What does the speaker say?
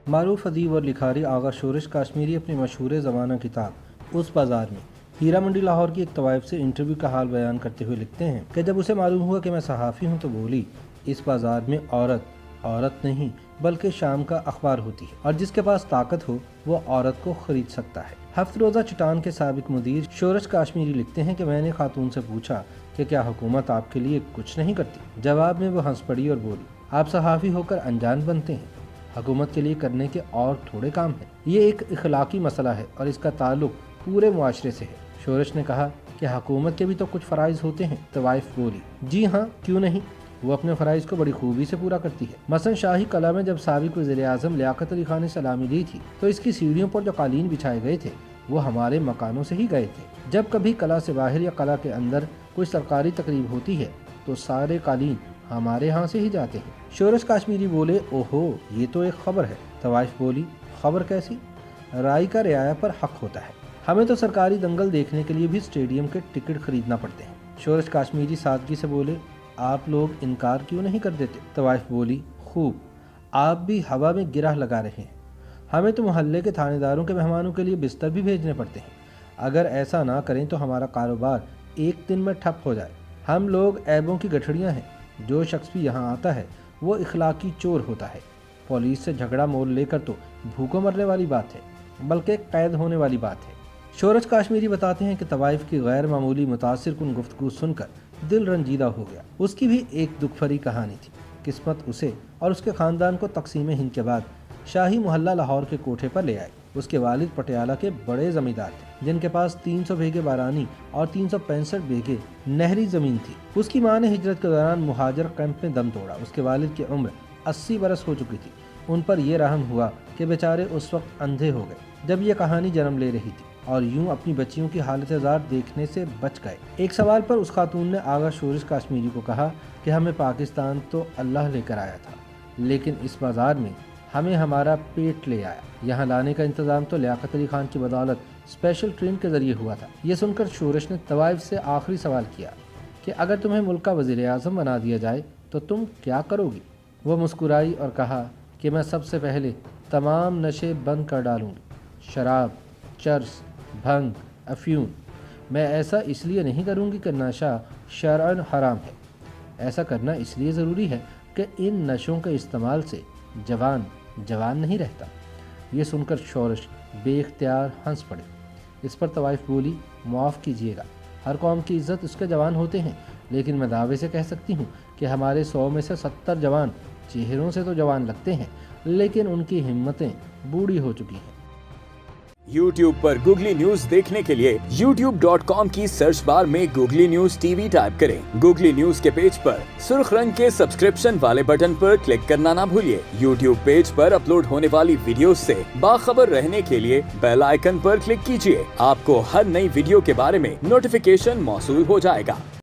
मारूफ अदीब और लिखारी आगा शोरश काश्मीरी अपनी मशहूर ज़माना किताब उस बाज़ार में हीरा मंडी लाहौर की एक तवाइफ से इंटरव्यू का हाल बयान करते हुए लिखते हैं कि जब उसे मालूम हुआ कि मैं सहाफ़ी हूँ तो बोली, इस बाज़ार में औरत नहीं बल्कि शाम का अखबार होती है और जिसके पास ताकत हो वो औरत को खरीद सकता है। हफ्त रोज़ा चट्टान के साबिक मुदीर शोरश काश्मीरी लिखते हैं कि मैंने खातून से पूछा कि क्या हुकूमत आपके लिए कुछ नहीं करती। जवाब में वो हंस पड़ी और बोली, आप सहाफ़ी होकर अनजान बनते हैं, हुकूमत के लिए करने के और थोड़े काम हैं। ये एक इखलाकी मसला है और इसका ताल्लुक पूरे मुआशरे से है। शोरश ने कहा कि हुकूमत के भी तो कुछ फ़राइज़ होते हैं। तवाइफ बोली, जी हाँ, क्यों नहीं, वो अपने फ़राइज़ को बड़ी खूबी से पूरा करती है। मसलन शाही कला में जब साबिक वज़ीर-ए-आज़म लियाकत अली खान ने सलामी दी थी तो इसकी सीढ़ियों पर जो कालीन बिछाए गए थे वो हमारे मकानों से ही गए थे। जब कभी कला से बाहर या कला के अंदर कोई सरकारी तकरीब होती है तो सारे कालीन हमारे यहाँ से ही जाते हैं। शोरश काश्मीरी बोले, ओहो, ये तो एक खबर है। तवाइफ बोली, खबर कैसी? राय का रियाया पर हक होता है, हमें तो सरकारी दंगल देखने के लिए भी स्टेडियम के टिकट खरीदना पड़ते हैं। शोरश काश्मीरी सादगी से बोले, आप लोग इनकार क्यों नहीं कर देते? तवाइफ बोली, खूब, आप भी हवा में गिरह लगा रहे हैं, हमें तो मोहल्ले के थानेदारों के मेहमानों के लिए बिस्तर भी भेजने पड़ते हैं। अगर ऐसा ना करें तो हमारा कारोबार एक दिन में ठप हो जाए। हम लोग ऐबों की गठड़ियाँ हैं, जो शख्स भी यहाँ आता है वो इखलाकी चोर होता है। पुलिस से झगड़ा मोल लेकर तो भूखों मरने वाली बात है, बल्कि कैद होने वाली बात है। शोरश काश्मीरी बताते हैं कि तवाइफ की गैर मामूली मुतासिर कुन गुफ्तगू सुनकर दिल रंजीदा हो गया। उसकी भी एक दुख भरी कहानी थी। किस्मत उसे और उसके ख़ानदान को तकसीम हिंद के बाद शाही मोहल्ला लाहौर के कोठे पर ले आई। उसके वालिद पटियाला के बड़े ज़मींदार थे जिनके पास 300 बीघे बारानी और 365 बीघे नहरी ज़मीन थी। उसकी माँ ने हिजरत के दौरान मुहाजिर कैंप में दम तोड़ा। उसके वालिद की उम्र 80 बरस हो चुकी थी। उन पर यह रहम हुआ कि बेचारे उस वक्त अंधे हो गए जब यह कहानी जन्म ले रही थी और यूं अपनी बच्चियों की हालत ज़ार देखने से बच गए। एक सवाल पर उस खातून ने आगा शोरश काश्मीरी को कहा कि हमें पाकिस्तान तो अल्लाह लेकर आया था, लेकिन इस बाज़ार में हमें हमारा पेट ले आया। यहाँ लाने का इंतज़ाम तो लियाकत अली खान की बदौलत स्पेशल ट्रेन के ज़रिए हुआ था। ये सुनकर शोरश ने तवाइफ से आखिरी सवाल किया कि अगर तुम्हें मुल्क का वज़ीर-ए-आज़म बना दिया जाए तो तुम क्या करोगी? वो मुस्कुराई और कहा कि मैं सबसे पहले तमाम नशे बंद कर डालूँगी, शराब, चर्स, भंग, अफ्यून। मैं ऐसा इसलिए नहीं करूँगी कि नशा शरअन हराम है, ऐसा करना इसलिए ज़रूरी है कि इन नशों के इस्तेमाल से जवान नहीं रहता। ये सुनकर शोरश बेख्तियार हंस पड़े। इस पर तवाइफ बोली, माफ़ कीजिएगा, हर कौम की इज़्ज़त उसके जवान होते हैं, लेकिन मैं दावे से कह सकती हूँ कि हमारे 100 में से 70 जवान चेहरों से तो जवान लगते हैं, लेकिन उनकी हिम्मतें बूढ़ी हो चुकी हैं। YouTube पर गूगली न्यूज देखने के लिए youtube.com की सर्च बार में गूगली न्यूज टीवी टाइप करें। गूगली न्यूज के पेज पर सुर्ख रंग के सब्सक्रिप्शन वाले बटन पर क्लिक करना ना भूलिए। YouTube पेज पर अपलोड होने वाली वीडियोस से बाखबर रहने के लिए बेल आइकन पर क्लिक कीजिए। आपको हर नई वीडियो के बारे में नोटिफिकेशन मौसूल हो जाएगा।